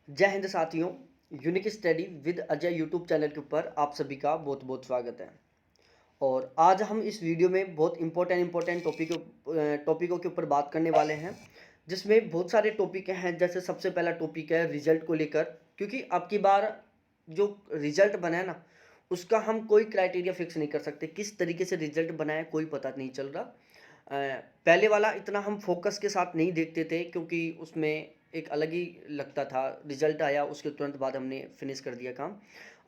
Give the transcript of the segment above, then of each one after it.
जय हिंद साथियों। Unique study with Ajay YouTube channel के ऊपर आप सभी का बहुत बहुत स्वागत है। और आज हम इस वीडियो में बहुत इंपॉर्टेंट टॉपिकों के ऊपर बात करने वाले हैं, जिसमें बहुत सारे टॉपिक हैं। जैसे सबसे पहला टॉपिक है रिजल्ट को लेकर, क्योंकि अब की बार जो रिजल्ट बना है ना, उसका हम कोई क्राइटेरिया फिक्स नहीं कर सकते। किस तरीके से रिजल्ट बना है कोई पता नहीं चल रहा। पहले वाला इतना हम फोकस के साथ नहीं देखते थे, क्योंकि उसमें एक अलग ही लगता था। रिजल्ट आया उसके तुरंत बाद हमने फिनिश कर दिया काम।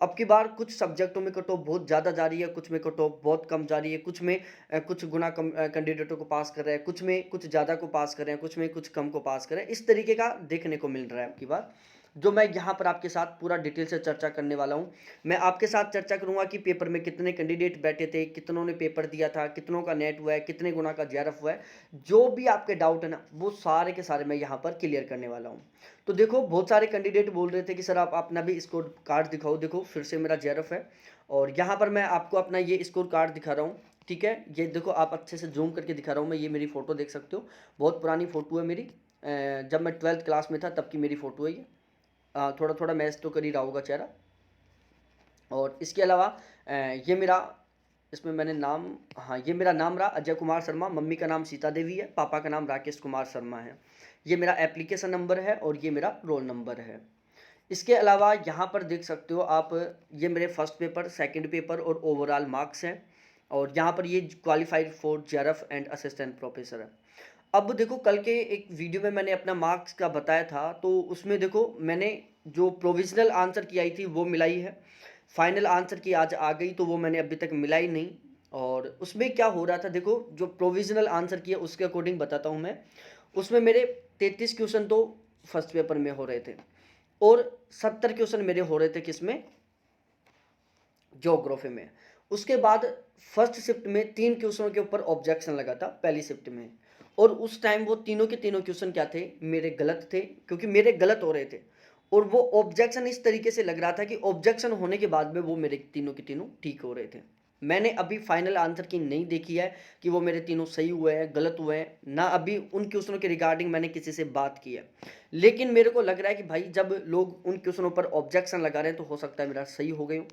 अब की बार कुछ सब्जेक्टों में कट ऑफ बहुत ज़्यादा जा रही है, कुछ में कट ऑफ बहुत कम जा रही है, कुछ में कुछ गुना कम कैंडिडेटों को पास कर रहे हैं, कुछ में कुछ ज़्यादा को पास कर रहे हैं, कुछ में कुछ कम को पास कर रहे हैं। इस तरीके का देखने को मिल रहा है अब की बार, जो मैं यहाँ पर आपके साथ पूरा डिटेल से चर्चा करने वाला हूँ। मैं आपके साथ चर्चा करूँगा कि पेपर में कितने कैंडिडेट बैठे थे, कितनों ने पेपर दिया था, कितनों का नेट हुआ है, कितने गुना का जेआरएफ हुआ है। जो भी आपके डाउट है ना, वो सारे के सारे मैं यहाँ पर क्लियर करने वाला हूँ। तो देखो, बहुत सारे कैंडिडेट बोल रहे थे कि सर आप अपना भी स्कोर कार्ड दिखाओ। देखो, फिर से मेरा जेआरएफ है और यहाँ पर मैं आपको अपना ये स्कोर कार्ड दिखा रहा हूँ। ठीक है, ये देखो, आप अच्छे से जूम करके दिखा रहा हूँ मैं। ये मेरी फ़ोटो देख सकते हो, बहुत पुरानी फ़ोटो है मेरी। जब मैं 12th क्लास में था तब की मेरी फ़ोटो है ये। थोड़ा थोड़ा मैच तो कर ही रहा होगा चेहरा। और इसके अलावा ये मेरा, इसमें मैंने नाम, हाँ, ये मेरा नाम रहा अजय कुमार शर्मा। मम्मी का नाम सीता देवी है, पापा का नाम राकेश कुमार शर्मा है। ये मेरा एप्लीकेशन नंबर है और ये मेरा रोल नंबर है। इसके अलावा यहाँ पर देख सकते हो आप, ये मेरे फर्स्ट पेपर, सेकंड पेपर और ओवरऑल मार्क्स हैं। और यहाँ पर ये qualified for JRF and assistant professor है। अब देखो, कल के एक वीडियो में मैंने अपना मार्क्स का बताया था, तो उसमें देखो मैंने जो प्रोविजनल आंसर की आई थी वो मिलाई है। फाइनल आंसर की आज आ गई, तो वो मैंने अभी तक मिलाई नहीं। और उसमें क्या हो रहा था, देखो, जो प्रोविजनल आंसर किया उसके अकॉर्डिंग बताता हूँ मैं। उसमें मेरे 33 क्वेश्चन तो फर्स्ट पेपर में हो रहे थे और 70 क्वेश्चन मेरे हो रहे थे किसमें, ज्योग्राफी में। उसके बाद फर्स्ट शिफ्ट में 3 क्वेश्चनों के ऊपर ऑब्जेक्शन लगा था पहली शिफ्ट में। और उस टाइम वो तीनों के तीनों क्वेश्चन क्या थे, मेरे गलत थे, क्योंकि मेरे गलत हो रहे थे। और वो ऑब्जेक्शन इस तरीके से लग रहा था कि ऑब्जेक्शन होने के बाद में वो मेरे तीनों के तीनों ठीक हो रहे थे। मैंने अभी फाइनल आंसर की नहीं देखी है कि वो मेरे तीनों सही हुए हैं गलत हुए हैं ना। अभी उन क्वेश्चनों के रिगार्डिंग मैंने किसी से बात की है। लेकिन मेरे को लग रहा है कि भाई, जब लोग उन क्वेश्चनों पर ऑब्जेक्शन लगा रहे हैं, तो हो सकता है मेरा सही हो गए हो।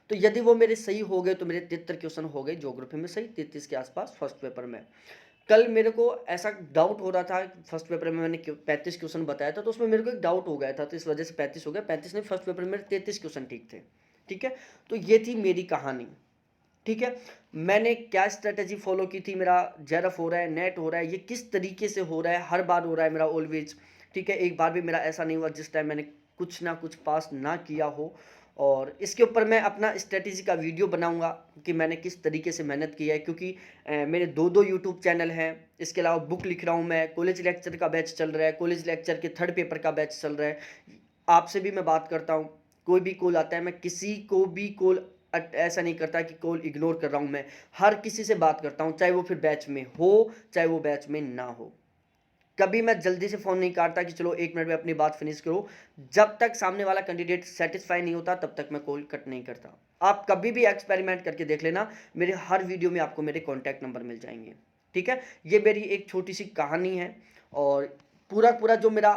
तो यदि वो मेरे सही हो गए तो मेरे 73 क्वेश्चन हो गए ज्योग्राफी में सही, 33 के आसपास फर्स्ट पेपर में। कल मेरे को ऐसा डाउट हो रहा था, फर्स्ट पेपर में मैंने 35 क्वेश्चन बताया था, तो उसमें मेरे को एक डाउट हो गया था, तो इस वजह से 35 हो गया। 35 नहीं, फर्स्ट पेपर में मेरे 33 क्वेश्चन ठीक थे। ठीक है, तो ये थी मेरी कहानी। ठीक है, मैंने क्या स्ट्रेटेजी फॉलो की थी, मेरा जेआरएफ हो रहा है, नेट हो रहा है, ये किस तरीके से हो रहा है, हर बार हो रहा है मेरा ऑलवेज। ठीक है, एक बार भी मेरा ऐसा नहीं हुआ जिस टाइम मैंने कुछ ना कुछ पास ना किया हो। और इसके ऊपर मैं अपना स्ट्रेटेजी का वीडियो बनाऊंगा कि मैंने किस तरीके से मेहनत की है, क्योंकि मेरे दो दो यूट्यूब चैनल हैं। इसके अलावा बुक लिख रहा हूँ मैं, कॉलेज लेक्चर का बैच चल रहा है, कॉलेज लेक्चर के थर्ड पेपर का बैच चल रहा है। आपसे भी मैं बात करता हूँ, कोई भी कॉल आता है, मैं किसी को भी कॉल ऐसा नहीं करता कि कॉल इग्नोर कर रहा हूँ। मैं हर किसी से बात करता हूँ, चाहे वो फिर बैच में हो चाहे वो बैच में ना हो। कभी मैं जल्दी से फ़ोन नहीं काटता कि चलो 1 मिनट में अपनी बात फिनिश करो। जब तक सामने वाला कैंडिडेट सेटिस्फाई नहीं होता तब तक मैं कॉल कट नहीं करता। आप कभी भी एक्सपेरिमेंट करके देख लेना, मेरे हर वीडियो में आपको मेरे कॉन्टैक्ट नंबर मिल जाएंगे। ठीक है, ये मेरी एक छोटी सी कहानी है। और पूरा पूरा जो मेरा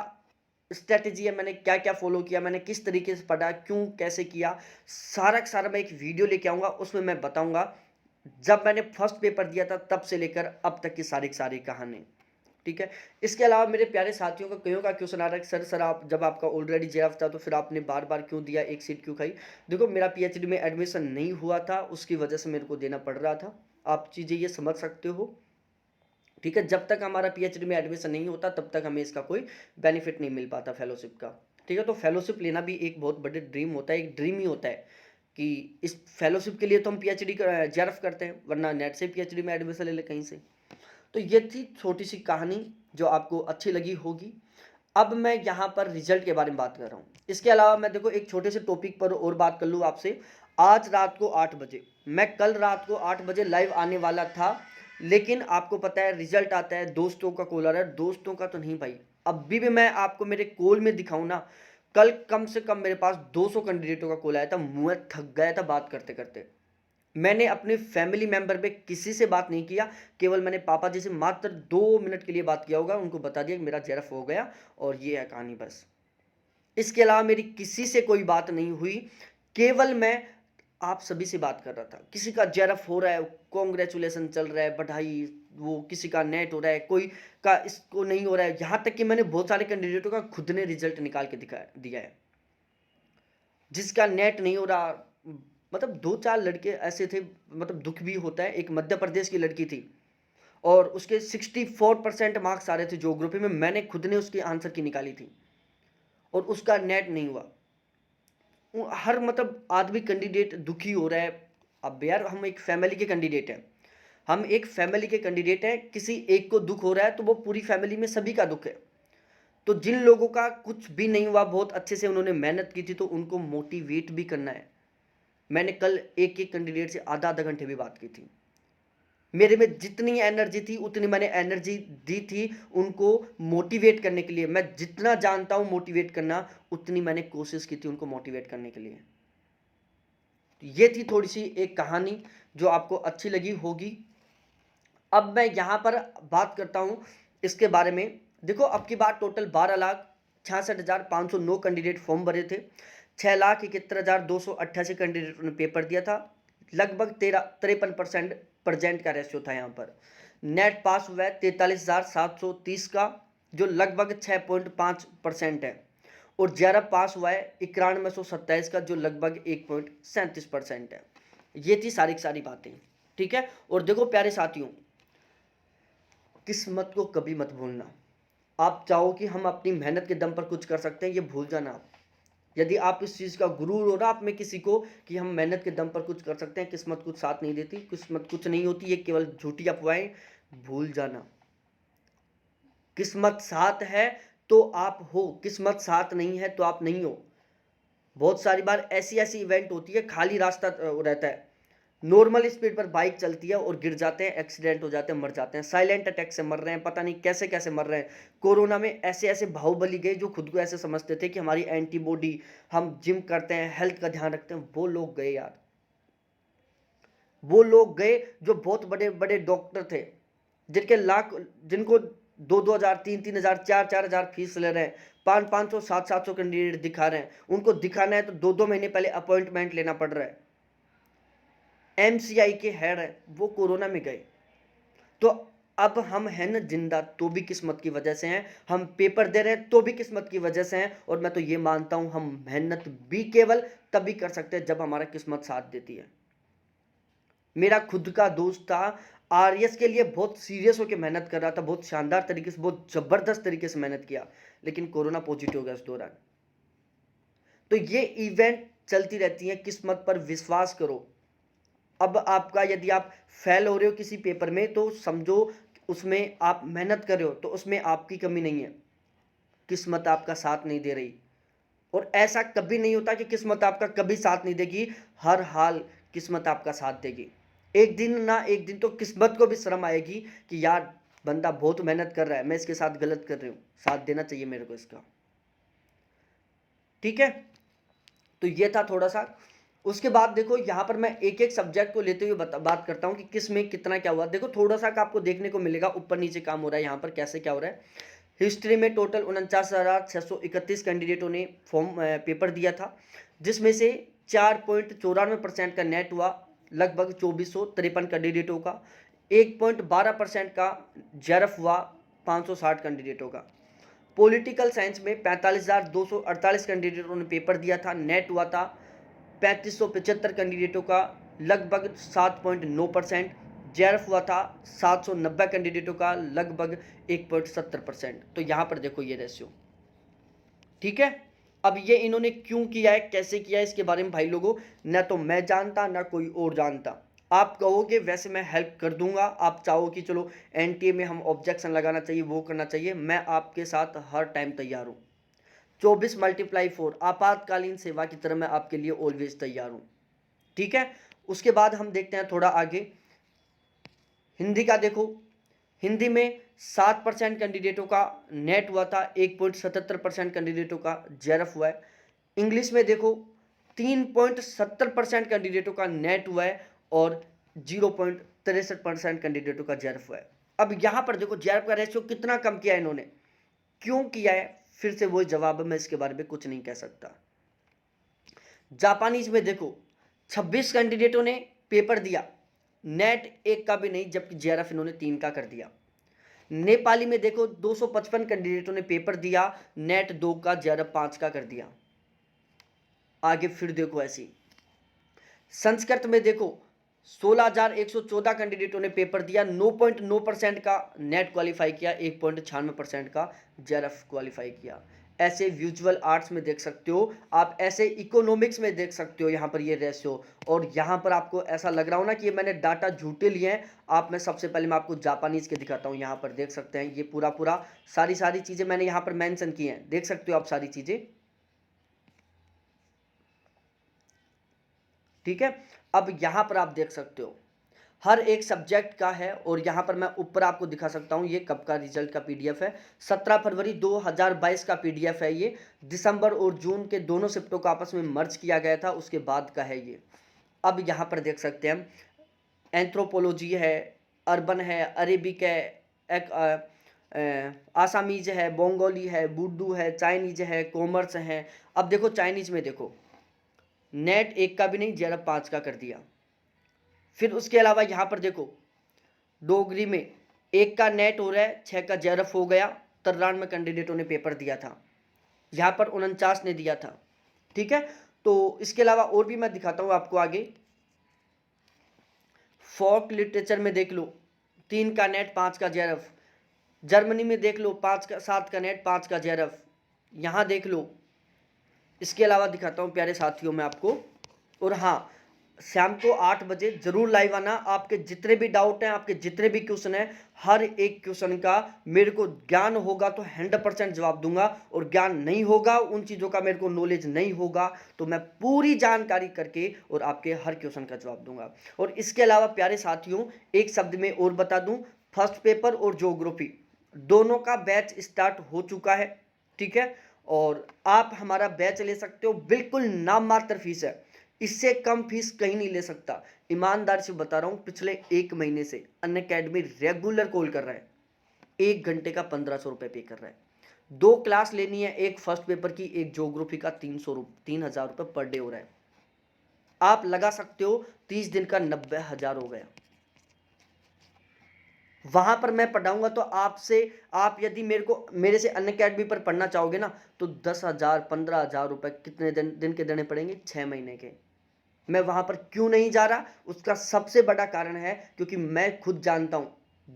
स्ट्रेटेजी है, मैंने क्या क्या फॉलो किया, मैंने किस तरीके से पढ़ा, क्यों कैसे किया, सारा का सारा मैं एक वीडियो लेके आऊँगा। उसमें मैं बताऊँगा जब मैंने फर्स्ट पेपर दिया था तब से लेकर अब तक की सारी कहानी। ठीक है, इसके अलावा मेरे प्यारे साथियों का कईयों का क्वेश्चन आ रहा है कि सर आप, जब आपका ऑलरेडी जेआरएफ था तो फिर आपने बार बार क्यों दिया, एक सीट क्यों खाई। देखो, मेरा पीएचडी में एडमिशन नहीं हुआ था, उसकी वजह से मेरे को देना पड़ रहा था। आप चीज़ें ये समझ सकते हो। ठीक है, जब तक हमारा पीएचडी में एडमिशन नहीं होता तब तक हमें इसका कोई बेनिफिट नहीं मिल पाता फेलोशिप का। ठीक है, तो फेलोशिप लेना भी एक बहुत बड़े ड्रीम होता है, एक ड्रीम ही होता है कि इस फेलोशिप के लिए तो हम पीएचडी जेआरएफ करते हैं, वरना नेट से पीएचडी में एडमिशन ले ले कहीं से। तो ये थी छोटी सी कहानी जो आपको अच्छी लगी होगी। अब मैं यहाँ पर रिजल्ट के बारे में बात कर रहा हूँ। इसके अलावा मैं, देखो, एक छोटे से टॉपिक पर और बात कर लूँ आपसे। आज रात को 8 बजे, मैं कल रात को 8 बजे लाइव आने वाला था, लेकिन आपको पता है रिजल्ट आता है, दोस्तों का कॉल आ रहा है, दोस्तों का तो नहीं भाई। अभी भी मैं आपको मेरे कॉल में दिखाऊँ ना, कल कम से कम मेरे पास 200 कैंडिडेटों का कॉल आया था, मुँह थक गया था बात करते करते। मैंने अपने फैमिली मेंबर पे किसी से बात नहीं किया, केवल मैंने पापा जी से मात्र 2 मिनट के लिए बात किया होगा, उनको बता दिया कि मेरा जेआरएफ हो गया और ये है कहानी बस। इसके अलावा मेरी किसी से कोई बात नहीं हुई। केवल मैं आप सभी से बात कर रहा था। किसी का जेआरएफ हो रहा है, कांग्रेचुलेशन चल रहा है, बधाई, वो किसी का नेट हो रहा है, कोई का इसको नहीं हो रहा है। यहाँ तक कि मैंने बहुत सारे कैंडिडेटों का खुद ने रिजल्ट निकाल के दिया है। जिसका नेट नहीं हो रहा, मतलब 2-4 लड़के ऐसे थे, मतलब दुख भी होता है। एक मध्य प्रदेश की लड़की थी और उसके 64% मार्क्स आ रहे थे ज्योग्राफी में, मैंने खुद ने उसकी आंसर की निकाली थी और उसका नेट नहीं हुआ। हर मतलब आदमी कैंडिडेट दुखी हो रहा है। अब यार हम एक फैमिली के कैंडिडेट हैं, किसी एक को दुख हो रहा है तो वो पूरी फैमिली में सभी का दुख है। तो जिन लोगों का कुछ भी नहीं हुआ, बहुत अच्छे से उन्होंने मेहनत की थी, तो उनको मोटिवेट भी करना है। मैंने कल एक एक कैंडिडेट से आधा आधा घंटे भी बात की थी। मेरे में जितनी एनर्जी थी उतनी मैंने एनर्जी दी थी उनको मोटिवेट करने के लिए। मैं जितना जानता हूं मोटिवेट करना, उतनी मैंने कोशिश की थी उनको मोटिवेट करने के लिए। ये थी थोड़ी सी एक कहानी जो आपको अच्छी लगी होगी। अब मैं यहाँ पर बात करता हूँ इसके बारे में। देखो, अब की बार टोटल 12,66,509 कैंडिडेट फॉर्म भरे थे। 6,71,288 कैंडिडेटों ने पेपर दिया था। लगभग 53% प्रजेंट का रेशियो था यहाँ पर। नेट पास हुआ है 43,730 का, जो लगभग 6.5% है। और जेआरएफ पास हुआ है 91,127 का, जो लगभग 1.37% है। ये थी सारी की सारी बातें, ठीक है। और देखो प्यारे साथियों, किस्मत को कभी मत भूलना। आप चाहो कि हम अपनी मेहनत के दम पर कुछ कर सकते हैं, ये भूल जाना आप। यदि आप इस चीज़ का गुरूर हो रहा आप में किसी को कि हम मेहनत के दम पर कुछ कर सकते हैं, किस्मत कुछ साथ नहीं देती, किस्मत कुछ नहीं होती, ये केवल झूठी अफवाहें, भूल जाना। किस्मत साथ है तो आप हो, किस्मत साथ नहीं है तो आप नहीं हो। बहुत सारी बार ऐसी ऐसी इवेंट होती है, खाली रास्ता रहता है, नॉर्मल स्पीड पर बाइक चलती है और गिर जाते हैं, एक्सीडेंट हो जाते हैं, मर जाते हैं, साइलेंट अटैक से मर रहे हैं, पता नहीं कैसे कैसे मर रहे हैं। कोरोना में ऐसे ऐसे बाहुबली गए जो खुद को ऐसे समझते थे कि हमारी एंटीबॉडी, हम जिम करते हैं, हेल्थ का ध्यान रखते हैं, वो लोग गए यार। वो लोग गए जो बहुत बड़े बड़े डॉक्टर थे, जिनको 2,000 3,000 4,000 फीस ले रहे हैं, 500 700 कैंडिडेट दिखा रहे हैं, उनको दिखाना है तो 2 महीने पहले अपॉइंटमेंट लेना पड़ रहा है। एमसीआई के हेड है, वो कोरोना में गए। तो अब हम हैं ना जिंदा, तो भी किस्मत की वजह से हैं। हम पेपर दे रहे हैं तो भी किस्मत की वजह से हैं। और मैं तो ये मानता हूं हम मेहनत भी केवल तभी कर सकते हैं जब हमारा किस्मत साथ देती है। मेरा खुद का दोस्त था, आरएस के लिए बहुत सीरियस होकर मेहनत कर रहा था, बहुत शानदार तरीके से, बहुत जबरदस्त तरीके से मेहनत किया, लेकिन कोरोना पॉजिटिव हो गया उस दौरान। तो ये इवेंट चलती रहती है, किस्मत पर विश्वास करो। अब आपका, यदि आप फेल हो रहे हो किसी पेपर में, तो समझो उसमें आप मेहनत कर रहे हो, तो उसमें आपकी कमी नहीं है, किस्मत आपका साथ नहीं दे रही। और ऐसा कभी नहीं होता कि किस्मत आपका कभी साथ नहीं देगी, हर हाल किस्मत आपका साथ देगी। एक दिन ना एक दिन तो किस्मत को भी शर्म आएगी कि यार बंदा बहुत मेहनत कर रहा है, मैं इसके साथ गलत कर रही हूँ, साथ देना चाहिए मेरे को इसका, ठीक है। तो ये था थोड़ा सा। उसके बाद देखो यहाँ पर मैं एक एक सब्जेक्ट को लेते हुए बात करता हूँ कि किस में कितना क्या हुआ। देखो थोड़ा सा आपको देखने को मिलेगा, ऊपर नीचे काम हो रहा है यहाँ पर, कैसे क्या हो रहा है। हिस्ट्री में टोटल 49,631 कैंडिडेटों ने फॉर्म पेपर दिया था, जिसमें से 4.94% का नेट हुआ, लगभग 2,453 कैंडिडेटों का। 1.12% का जेआरएफ हुआ, 560 कैंडिडेटों का। पॉलिटिकल साइंस में 45,248 कैंडिडेटों ने पेपर दिया था, नेट हुआ था 3,575 कैंडिडेटों का, लगभग 7.9%। जेआरएफ हुआ था 790 कैंडिडेटों का, लगभग 1.70%। तो यहाँ पर देखो ये रेशियो, ठीक है। अब ये इन्होंने क्यों किया है, कैसे किया है, इसके बारे में भाई लोगों ना तो मैं जानता ना कोई और जानता। आप कहोगे वैसे मैं हेल्प कर दूंगा, आप चाहो कि चलो एनटीए में हम ऑब्जेक्शन लगाना चाहिए, वो करना चाहिए, मैं आपके साथ हर टाइम तैयार हूँ। 24×4 आपातकालीन सेवा की तरह मैं आपके लिए ऑलवेज तैयार हूँ, ठीक है। उसके बाद हम देखते हैं थोड़ा आगे, हिंदी का देखो। हिंदी में 7% कैंडिडेटों का नेट हुआ था, 1.77% कैंडिडेटों का जेआरएफ हुआ है। इंग्लिश में देखो 3.70% कैंडिडेटों का नेट हुआ है और 0.63% कैंडिडेटों का जेआरएफ हुआ है। अब यहाँ पर देखो जेआरएफ का रेशियो कितना कम किया है इन्होंने, क्यों किया है, फिर से वही जवाब है, मैं इसके बारे में कुछ नहीं कह सकता। जापानीज में देखो 26 कैंडिडेटों ने पेपर दिया, नेट एक का भी नहीं, जबकि जेआरएफ इन्होंने 3 का कर दिया। नेपाली में देखो 255 कैंडिडेटों ने पेपर दिया, नेट 2 का, जेआरएफ 5 का कर दिया। आगे फिर देखो ऐसी संस्कृत में देखो 16,114 कैंडिडेटों ने पेपर दिया, 9.9% का नेट क्वालिफाई किया, 1.96% का जेआरएफ क्वालिफाई किया। ऐसे विजुअल आर्ट्स में देख सकते हो आप, ऐसे इकोनॉमिक्स में देख सकते हो यहाँ पर ये रेशियो। और यहाँ पर आपको ऐसा लग रहा हो ना कि ये मैंने डाटा झूठे लिए हैं, आप मैं सबसे पहले मैं आपको जापानीज के दिखाता हूँ। यहाँ पर देख सकते हैं ये पूरा सारी चीज़ें मैंने यहाँ पर मेंशन की हैं, देख सकते हो आप सारी चीज़ें, ठीक है। अब यहाँ पर आप देख सकते हो हर एक सब्जेक्ट का है, और यहाँ पर मैं ऊपर आपको दिखा सकता हूँ, ये कब का रिजल्ट का पीडीएफ है, 17 फरवरी 2022 का पीडीएफ है ये। दिसंबर और जून के दोनों शिफ्टों को आपस में मर्ज किया गया था, उसके बाद का है ये। अब यहाँ पर देख सकते हैं एंथ्रोपोलॉजी है, अर्बन है, अरेबिक है, आसामीज है, बंगाली है, बुर्दू है, चाइनीज है, कॉमर्स है। अब देखो चाइनीज में देखो नेट एक का भी नहीं, जेआरएफ 5 का कर दिया। फिर उसके अलावा यहाँ पर देखो डोगरी में 1 का नेट हो रहा है, 6 का जेआरएफ हो गया, 93 कैंडिडेटों ने पेपर दिया था, यहाँ पर 49 ने दिया था, ठीक है। तो इसके अलावा और भी मैं दिखाता हूँ आपको आगे। फोक लिटरेचर में देख लो 3 का नेट, 5 का जेआरएफ। जर्मनी में देख लो 7 का नेट, 5 का जेआरएफ, यहाँ देख लो। इसके अलावा दिखाता हूँ प्यारे साथियों मैं आपको। और हाँ, शाम को 8 बजे जरूर लाइव आना, आपके जितने भी डाउट हैं, आपके जितने भी क्वेश्चन हैं, हर एक क्वेश्चन का मेरे को ज्ञान होगा तो 100% जवाब दूंगा, और ज्ञान नहीं होगा, उन चीज़ों का मेरे को नॉलेज नहीं होगा, तो मैं पूरी जानकारी करके और आपके हर क्वेश्चन का जवाब दूंगा। और इसके अलावा प्यारे साथियों एक शब्द में और बता दूं, फर्स्ट पेपर और ज्योग्राफी दोनों का बैच स्टार्ट हो चुका है, ठीक है। और आप हमारा बैच ले सकते हो, बिल्कुल नाम मात्र फीस है, इससे कम फीस कहीं नहीं ले सकता। ईमानदार से बता रहा हूं, पिछले 1 महीने से अनअकैडमी रेगुलर कॉल कर रहा है, 1 घंटे का 1500 रुपये पे कर रहा है। 2 क्लास लेनी है, एक फर्स्ट पेपर की, एक ज्योग्राफी का, 3,000 रुपये पर डे हो रहा है। आप लगा सकते हो 30 दिन का 90,000 हो गया। वहां पर मैं पढ़ाऊंगा तो आप यदि मेरे से अनअकैडमी पर पढ़ना चाहोगे ना, तो 10,000 15,000 रुपये कितने दिन के देने पड़ेंगे, 6 महीने के। मैं वहां पर क्यों नहीं जा रहा, उसका सबसे बड़ा कारण है क्योंकि मैं खुद जानता हूं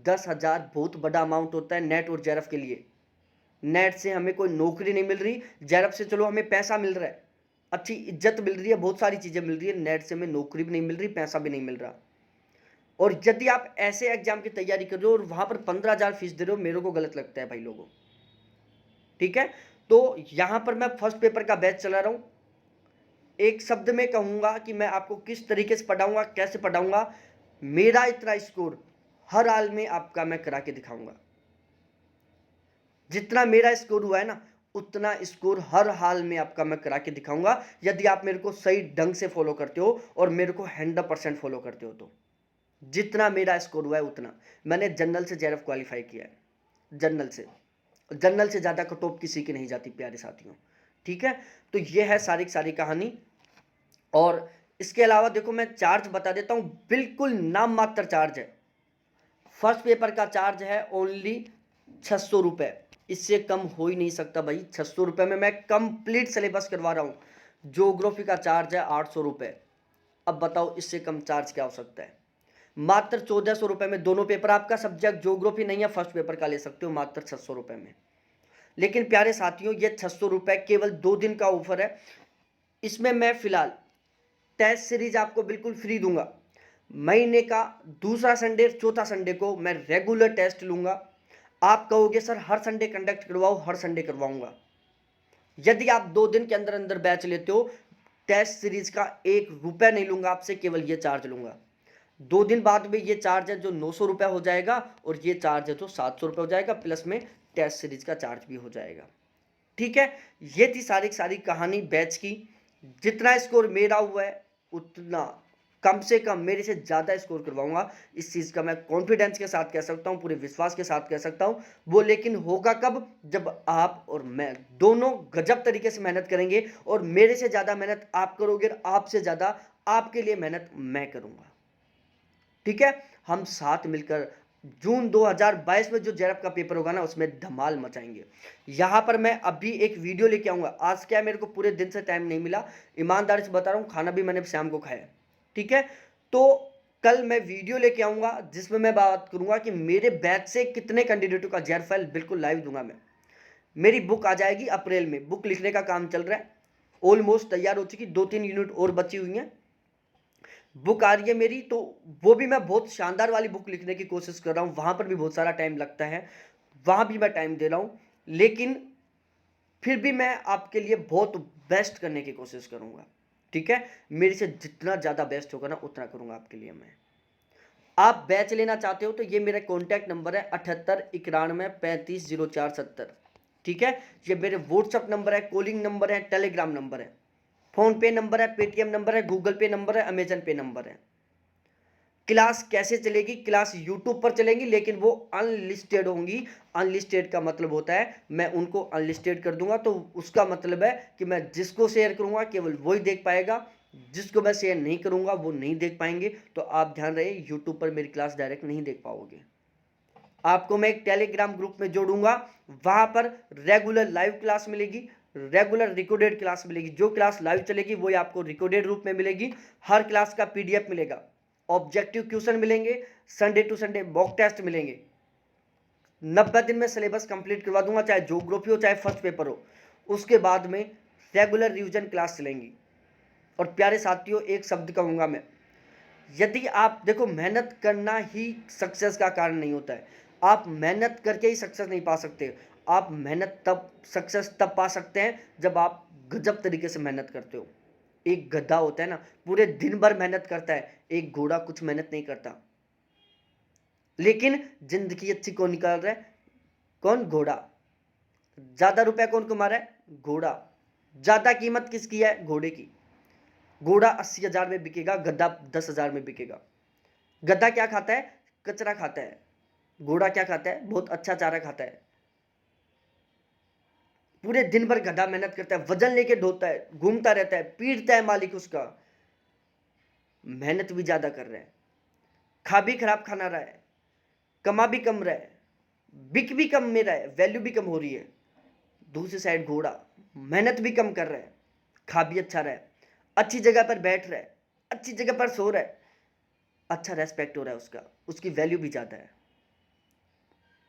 10,000 बहुत बड़ा अमाउंट होता है नेट और जेआरएफ के लिए। नेट से हमें कोई नौकरी नहीं मिल रही, जेआरएफ से चलो हमें पैसा मिल रहा है, अच्छी इज्जत मिल रही है, बहुत सारी चीजें मिल रही है, नेट से हमें नौकरी भी नहीं मिल रही, पैसा भी नहीं मिल रहा। और यदि आप ऐसे एग्जाम की तैयारी कर रहे हो और वहां पर 15,000 फीस दे रहे हो, मेरे को गलत लगता है भाई लोगों, ठीक है। तो यहां पर मैं फर्स्ट पेपर का बैच चला रहा हूं। एक शब्द में कहूंगा कि मैं आपको किस तरीके से पढ़ाऊंगा, कैसे पढ़ाऊंगा, मेरा इतना स्कोर हर हाल में आपका मैं करा के दिखाऊंगा। जितना मेरा स्कोर हुआ है ना, उतना स्कोर हर हाल में आपका मैं करा के दिखाऊंगा, यदि आप मेरे को सही ढंग से फॉलो करते हो और मेरे को 100% फॉलो करते हो तो। जितना मेरा स्कोर हुआ है उतना, मैंने जनरल से जेआरएफ क्वालिफाई किया है, जनरल से ज़्यादा कट ऑफ किसी की नहीं जाती प्यारे साथियों, ठीक है। तो ये है सारी सारी कहानी। और इसके अलावा देखो मैं चार्ज बता देता हूँ, बिल्कुल नाम मात्र चार्ज है। फर्स्ट पेपर का चार्ज है ओनली 600 रुपये, इससे कम हो ही नहीं सकता भाई। 600 रुपये में मैं कंप्लीट सिलेबस करवा रहा हूँ। ज्योग्राफी का चार्ज है 800 रुपये, अब बताओ इससे कम चार्ज क्या हो सकता है। मात्र 1400 रुपये में दोनों पेपर, आपका सब्जेक्ट ज्योग्राफी नहीं है फर्स्ट पेपर का ले सकते हो मात्र 600 रुपये में। लेकिन प्यारे साथियों ये 600 रुपये केवल 2 दिन का ऑफर है, इसमें मैं फिलहाल टेस्ट सीरीज आपको बिल्कुल फ्री दूंगा। महीने का दूसरा संडे, चौथा संडे को मैं रेगुलर टेस्ट लूंगा। आप कहोगे सर हर संडे कंडक्ट करवाओ, हर संडे करवाऊंगा। यदि आप 2 दिन के अंदर अंदर बैच लेते हो, टेस्ट सीरीज का 1 रुपया नहीं लूंगा आपसे, केवल ये चार्ज लूंगा। 2 दिन बाद में ये चार्ज है जो 900 रुपये हो जाएगा, और ये चार्ज है जो 700 रुपये हो जाएगा, प्लस में टेस्ट सीरीज का चार्ज भी हो जाएगा, ठीक है। ये थी सारी सारी कहानी बैच की। जितना स्कोर मेरा हुआ है उतना कम से कम मेरे से ज़्यादा स्कोर करवाऊंगा। इस चीज़ का मैं कॉन्फिडेंस के साथ कह सकता हूँ, पूरे विश्वास के साथ कह सकता हूँ। वो लेकिन होगा कब, जब आप और मैं दोनों गजब तरीके से मेहनत करेंगे, और मेरे से ज़्यादा मेहनत आप करोगे और आपसे ज़्यादा आपके लिए मेहनत मैं करूँगा। ठीक है, हम साथ मिलकर जून 2022 में जो जेआरएफ का पेपर होगा ना, उसमें धमाल मचाएंगे। यहाँ पर मैं अभी एक वीडियो लेके आऊँगा। आज क्या है, मेरे को पूरे दिन से टाइम नहीं मिला, ईमानदारी से बता रहा हूँ, खाना भी मैंने शाम को खाया। ठीक है, तो कल मैं वीडियो लेके आऊँगा जिसमें मैं बात करूँगा कि मेरे बैच से कितने कैंडिडेटों का जेआरएफ फाइल बिल्कुल लाइव दूंगा मैं। मेरी बुक आ जाएगी अप्रैल में, बुक लिखने का काम चल रहा है, ऑलमोस्ट तैयार हो चुकी, 2-3 यूनिट और बची हुई हैं। बुक आ रही है मेरी, तो वो भी मैं बहुत शानदार वाली बुक लिखने की कोशिश कर रहा हूँ। वहाँ पर भी बहुत सारा टाइम लगता है, वहाँ भी मैं टाइम दे रहा हूँ, लेकिन फिर भी मैं आपके लिए बहुत बेस्ट करने की कोशिश करूँगा। ठीक है, मेरे से जितना ज़्यादा बेस्ट होगा ना, उतना करूँगा आपके लिए मैं। आप बैच लेना चाहते हो तो ये मेरा कॉन्टैक्ट नंबर है 7891350470। ठीक है, ये मेरे व्हाट्सअप नंबर है, कॉलिंग नंबर है, टेलीग्राम नंबर है, फोन पे नंबर है, पेटीएम नंबर है, गूगल पे नंबर है, अमेजन पे नंबर है। क्लास कैसे चलेगी, क्लास यूट्यूब पर चलेंगी, लेकिन वो अनलिस्टेड होंगी। अनलिस्टेड का मतलब होता है मैं उनको अनलिस्टेड कर दूंगा, तो उसका मतलब है कि मैं जिसको शेयर करूंगा केवल वही देख पाएगा, जिसको मैं शेयर नहीं करूंगा वो नहीं देख पाएंगे। तो आप ध्यान रहे, यूट्यूब पर मेरी क्लास डायरेक्ट नहीं देख पाओगे। आपको मैं एक टेलीग्राम ग्रुप में जोड़ूंगा, वहां पर रेगुलर लाइव क्लास मिलेगी, रेगुलर रिकॉर्डेड क्लास मिलेगी। जो क्लास लाइव चलेगी वही आपको रिकॉर्डेड रूप में मिलेगी। हर क्लास का पीडीएफ मिलेगा, ऑब्जेक्टिव क्वेश्चन मिलेंगे, Sunday to Sunday mock test मिलेंगे। 90 दिन में सिलेबस कंप्लीट करवा दूंगा, चाहे ज्योग्राफी हो चाहे फर्स्ट पेपर हो। उसके बाद में रेगुलर रिवीजन क्लास चलेंगी। और प्यारे साथियों, एक शब्द कहूंगा मैं, यदि आप देखो, मेहनत करना ही सक्सेस का कारण नहीं होता है। आप मेहनत करके ही सक्सेस नहीं पा सकते। आप मेहनत तब सक्सेस तब पा सकते हैं जब आप गजब तरीके से मेहनत करते हो। एक गधा होता है ना, पूरे दिन भर मेहनत करता है, एक घोड़ा कुछ मेहनत नहीं करता। लेकिन जिंदगी अच्छी कौन निकाल रहा है? कौन? घोड़ा। ज्यादा रुपया कौन कमा रहा है? घोड़ा। ज्यादा कीमत किसकी है? घोड़े की। घोड़ा 80,000 में बिकेगा, गधा 10,000 में बिकेगा। गधा क्या खाता है? कचरा खाता है। घोड़ा क्या खाता है? बहुत अच्छा चारा खाता है। पूरे दिन भर गधा मेहनत करता है, वजन लेके ढोता है, घूमता रहता है, पीटता है मालिक उसका। मेहनत भी ज्यादा कर रहा है, खा भी खराब खाना रहा है, कमा भी कम रहा है, बिक भी कम में रहा है, वैल्यू भी कम हो रही है। दूसरी साइड घोड़ा मेहनत भी कम कर रहा है, खा भी अच्छा रहा है, अच्छी जगह पर बैठ रहा है, अच्छी जगह पर सो रहा है, अच्छा रेस्पेक्ट हो रहा है उसका, उसकी वैल्यू भी ज्यादा है।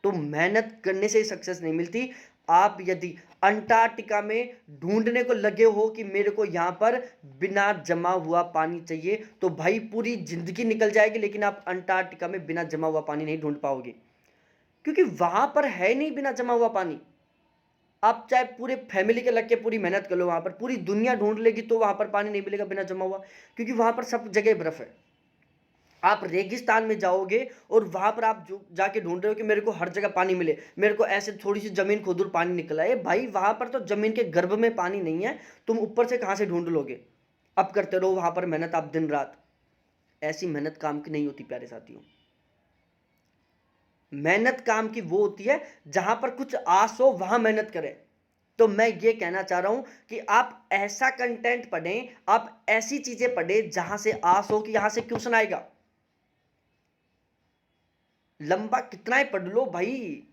तो मेहनत करने से ही सक्सेस नहीं मिलती। आप यदि अंटार्कटिका में ढूंढने को लगे हो कि मेरे को यहां पर बिना जमा हुआ पानी चाहिए, तो भाई पूरी जिंदगी निकल जाएगी, लेकिन आप अंटार्कटिका में बिना जमा हुआ पानी नहीं ढूंढ पाओगे, क्योंकि वहां पर है नहीं बिना जमा हुआ पानी। आप चाहे पूरे फैमिली के लग के पूरी मेहनत कर लो, वहां पर पूरी दुनिया ढूंढ लेगी तो वहां पर पानी नहीं मिलेगा बिना जमा हुआ, क्योंकि वहां पर सब जगह बर्फ है। आप रेगिस्तान में जाओगे और वहां पर आप जो जाके ढूंढ रहे हो कि मेरे को हर जगह पानी मिले, मेरे को ऐसे थोड़ी सी जमीन खोदूर पानी निकला है, भाई वहां पर तो जमीन के गर्भ में पानी नहीं है, तुम ऊपर से कहां से ढूंढ लोगे? अब करते रहो वहां पर मेहनत आप दिन रात। ऐसी मेहनत काम की नहीं होती प्यारे साथियों। मेहनत काम की वो होती है जहां पर कुछ आस हो, वहां मेहनत करें। तो मैं ये कहना चाह रहा हूं कि आप ऐसा कंटेंट पढ़ें, आप ऐसी चीजें पढ़ें जहां से आस हो कि यहां से क्वेश्चन आएगा। लंबा कितना ही पढ़ लो भाई,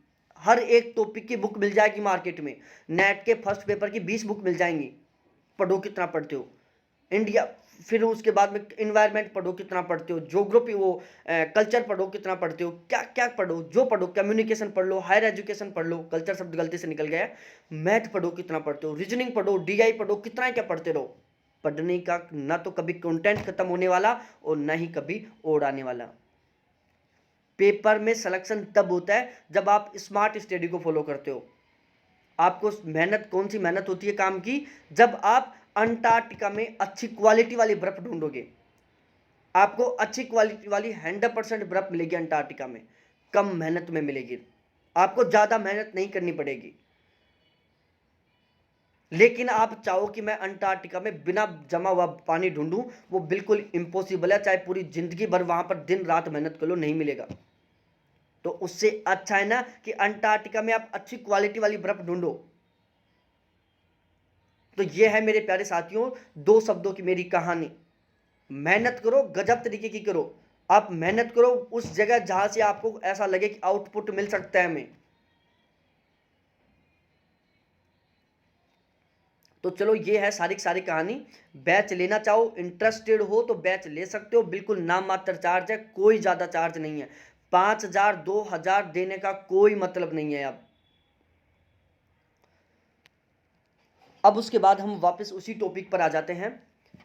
हर एक टॉपिक की बुक मिल जाएगी मार्केट में। नेट के फर्स्ट पेपर की 20 बुक मिल जाएंगी। पढ़ो कितना पढ़ते हो इंडिया, फिर उसके बाद में इन्वायरमेंट पढ़ो कितना पढ़ते हो, ज्योग्राफी वो कल्चर पढ़ो कितना पढ़ते हो, क्या क्या पढ़ो, जो पढ़ो, कम्युनिकेशन पढ़ लो, हायर एजुकेशन पढ़ लो, कल्चर शब्द गलती से निकल गया, मैथ पढ़ो कितना पढ़ते हो, रीजनिंग पढ़ो, डीआई पढ़ो, कितना क्या पढ़ते रहो। पढ़ने का ना तो कभी कंटेंट खत्म होने वाला और ना ही कभी ओढ़ आने वाला। पेपर में सिलेक्शन तब होता है जब आप स्मार्ट स्टडी को फॉलो करते हो। आपको मेहनत, कौन सी मेहनत होती है काम की? जब आप अंटार्कटिका में अच्छी क्वालिटी वाली बर्फ ढूंढोगे। आपको अच्छी क्वालिटी वाली 100% बर्फ मिलेगी अंटार्कटिका में, कम मेहनत में मिलेगी। आपको ज्यादा मेहनत नहीं करनी पड़ेगी। लेकिन आप चाहो कि मैं अंटार्कटिका में बिना जमा हुआ पानी ढूंढूं, वो बिल्कुल इम्पॉसिबल है। चाहे पूरी जिंदगी भर वहां पर दिन रात मेहनत कर लो, नहीं मिलेगा। तो उससे अच्छा है ना कि अंटार्कटिका में आप अच्छी क्वालिटी वाली बर्फ ढूंढो। तो ये है मेरे प्यारे साथियों 2 शब्दों की मेरी कहानी। मेहनत करो, गजब तरीके की करो। आप मेहनत करो उस जगह जहां से आपको ऐसा लगे कि आउटपुट मिल सकता है हमें। तो चलो ये है सारी की सारी कहानी। बैच लेना चाहो, इंटरेस्टेड हो तो बैच ले सकते हो, बिल्कुल नाम मात्र चार्ज है, कोई ज़्यादा चार्ज नहीं है। 5,000 2,000 देने का कोई मतलब नहीं है। अब उसके बाद हम वापस उसी टॉपिक पर आ जाते हैं।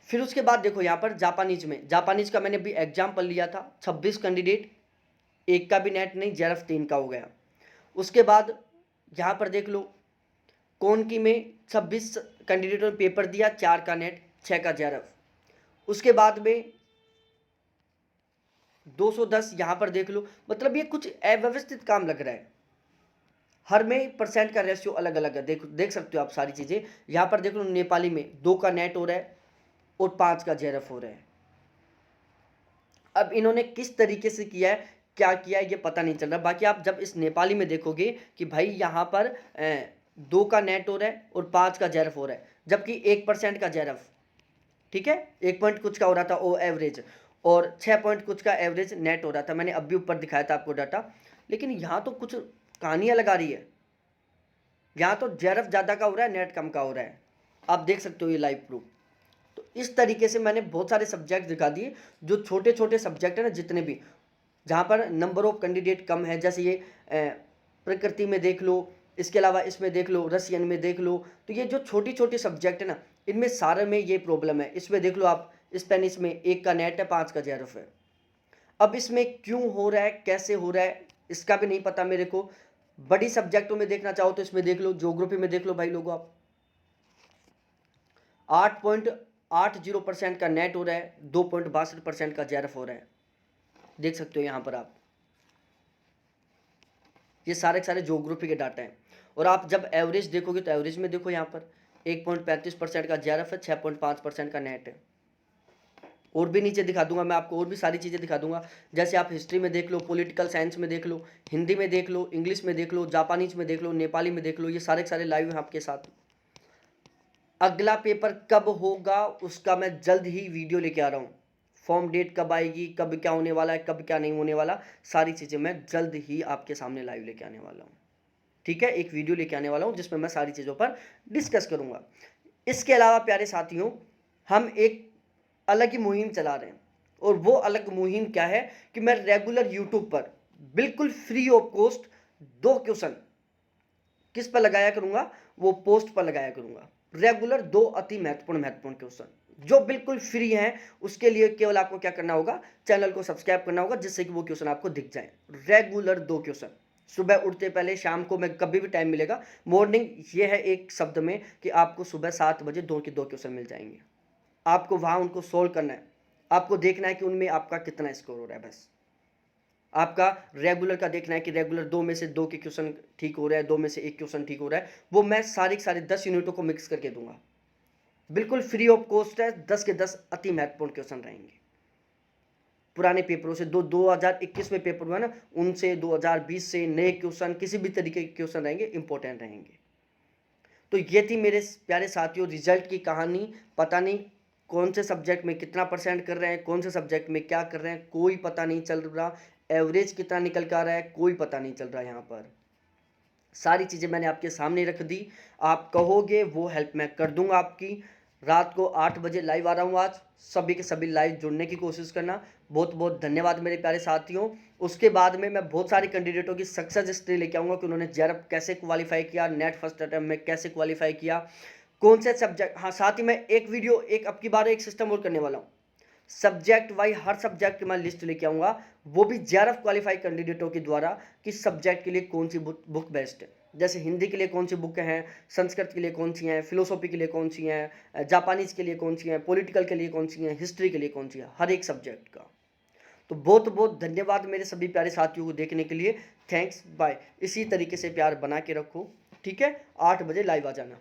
फिर उसके बाद देखो यहाँ पर जापानीज का मैंने अभी एग्जाम्पल लिया था, 26 कैंडिडेट, एक का भी नेट नहीं, जेआरएफ 3 का हो गया। उसके बाद यहाँ पर देख लो, कौनकी में 26 कैंडिडेटों ने पेपर दिया, 4 का नेट, 6 का जेआरएफ। उसके बाद में 210 यहाँ पर देख लो। मतलब ये कुछ अव्यवस्थित काम लग रहा है, हर में परसेंट का रेशियो अलग अलग है। देख सकते हो आप सारी चीज़ें। यहाँ पर देख लो, नेपाली में 2 का नेट हो रहा है और 5 का जेआरएफ हो रहा है। अब इन्होंने किस तरीके से किया है, क्या किया है, ये पता नहीं चल रहा। बाकी आप जब इस नेपाली में देखोगे कि भाई यहाँ पर 2 का नेट हो रहा है और 5 का जेआरएफ हो रहा है, जबकि 1% का जेआरएफ, ठीक है, 1 पॉइंट कुछ का हो रहा था ओ एवरेज, और 6 पॉइंट कुछ का एवरेज नेट हो रहा था। मैंने अभी ऊपर दिखाया था आपको डाटा। लेकिन यहाँ तो कुछ कहानियाँ लगा रही है। यहाँ तो जेआरएफ ज़्यादा का हो रहा है, नेट कम का हो रहा है। आप देख सकते हो ये लाइव प्रूफ। तो इस तरीके से मैंने बहुत सारे सब्जेक्ट दिखा दिए, जो छोटे छोटे सब्जेक्ट है ना, जितने भी जहाँ पर नंबर ऑफ कैंडिडेट कम है, जैसे ये प्रकृति में देख लो, इसके अलावा इसमें देख लो, रशियन में देख लो। तो ये जो छोटी छोटी सब्जेक्ट है ना, इनमें सारे में ये प्रॉब्लम है। इसमें देख लो आप, स्पेनिश में 1 का नेट है, 5 का जेआरएफ है। अब इसमें क्यों हो रहा है, कैसे हो रहा है, इसका भी नहीं पता मेरे को। बड़ी सब्जेक्टों में देखना चाहो तो इसमें देख लो, ज्योग्राफी में देख लो भाई लोगों आप, 8.80% का नेट हो रहा है, 2.62% का जेआरएफ हो रहा है। देख सकते हो यहाँ पर आप, ये सारे के सारे ज्योग्राफी के डाटा हैं। और आप जब एवरेज देखोगे तो एवरेज में देखो यहाँ पर 1.35% का जेआरएफ है, 6.5% का नेट है। और भी नीचे दिखा दूंगा मैं आपको, और भी सारी चीज़ें दिखा दूंगा। जैसे आप हिस्ट्री में देख लो, पॉलिटिकल साइंस में देख लो, हिंदी में देख लो, इंग्लिश में देख लो, जापानीज में देख लो, नेपाली में देख लो, ये सारे के सारे लाइव हैं आपके साथ। अगला पेपर कब होगा उसका मैं जल्द ही वीडियो लेके आ रहा हूँ। फॉर्म डेट कब आएगी, कब क्या होने वाला है, कब क्या नहीं होने वाला, सारी चीज़ें मैं जल्द ही आपके सामने लाइव लेके आने वाला हूँ। ठीक है, एक वीडियो लेके आने वाला हूँ जिसमें मैं सारी चीज़ों पर डिस्कस करूँगा। इसके अलावा प्यारे साथियों, हम एक अलग ही मुहिम चला रहे हैं। और वो अलग मुहिम क्या है कि मैं रेगुलर यूट्यूब पर बिल्कुल फ्री ऑफ कॉस्ट 2 क्वेश्चन किस पर लगाया करूँगा, वो पोस्ट पर लगाया करूँगा। रेगुलर 2 अति महत्वपूर्ण क्वेश्चन जो बिल्कुल फ्री हैं। उसके लिए केवल आपको क्या करना होगा, चैनल को सब्सक्राइब करना होगा, जिससे कि वो क्वेश्चन आपको दिख जाए। रेगुलर 2 क्वेश्चन, सुबह उठते पहले, शाम को, मैं कभी भी टाइम मिलेगा। मॉर्निंग ये है एक शब्द में कि आपको सुबह 7 बजे 2 के 2 क्वेश्चन मिल जाएंगे। आपको वहाँ उनको सोल्व करना है, आपको देखना है कि उनमें आपका कितना स्कोर हो रहा है। बस आपका रेगुलर का देखना है कि रेगुलर 2 में से 2 के क्वेश्चन ठीक हो रहा है, 2 में से 1 क्वेश्चन ठीक हो रहा है। वो मैं सारे के सारे 10 यूनिटों को मिक्स करके दूंगा, बिल्कुल फ्री ऑफ कॉस्ट है। 10 के 10 अति महत्वपूर्ण क्वेश्चन रहेंगे पुराने पेपरों से। 2021 में पेपर हुआ ना, उनसे, 2020 से नए क्वेश्चन, किसी भी तरीके के क्वेश्चन रहेंगे, इंपॉर्टेंट रहेंगे। तो ये थी मेरे प्यारे साथियों रिजल्ट की कहानी। पता नहीं कौन से सब्जेक्ट में कितना परसेंट कर रहे हैं, कौन से सब्जेक्ट में क्या कर रहे हैं, कोई पता नहीं चल रहा। एवरेज कितना निकल कर आ रहा है, कोई पता नहीं चल रहा। यहाँ पर सारी चीज़ें मैंने आपके सामने रख दी। आप कहोगे वो हेल्प मैं कर दूंगा आपकी। रात को 8 बजे लाइव आ रहा हूँ आज। सभी के सभी लाइव जुड़ने की कोशिश करना। बहुत बहुत धन्यवाद मेरे प्यारे साथियों। उसके बाद में मैं बहुत सारे कैंडिडेटों की सक्सेस हिस्ट्री लेके आऊँगा कि उन्होंने जेआरएफ कैसे क्वालिफाई किया, नेट फर्स्ट अटेम्प्ट में कैसे क्वालिफाई किया, कौन से सब्जेक्ट। हाँ, साथ ही मैं एक वीडियो, एक अब की बार एक सिस्टम और करने वाला हूँ, सब्जेक्ट वाइज हर सब्जेक्ट की मैं लिस्ट लेके आऊँगा, वो भी जेआरएफ क्वालिफाई कैंडिडेटों के द्वारा, कि सब्जेक्ट के लिए कौन सी बुक बेस्ट है। जैसे हिंदी के लिए कौन सी बुक हैं, संस्कृत के लिए कौन सी हैं, फिलोसॉफी के लिए कौन सी हैं, जापानीज़ के लिए कौन सी हैं, पॉलिटिकल के लिए कौन सी हैं, हिस्ट्री के लिए कौन सी है, हर एक सब्जेक्ट का। तो बहुत बहुत धन्यवाद मेरे सभी प्यारे साथियों को देखने के लिए। Thanks, bye. इसी तरीके से प्यार बना के रखो, ठीक है। 8 बजे लाइव आ जाना।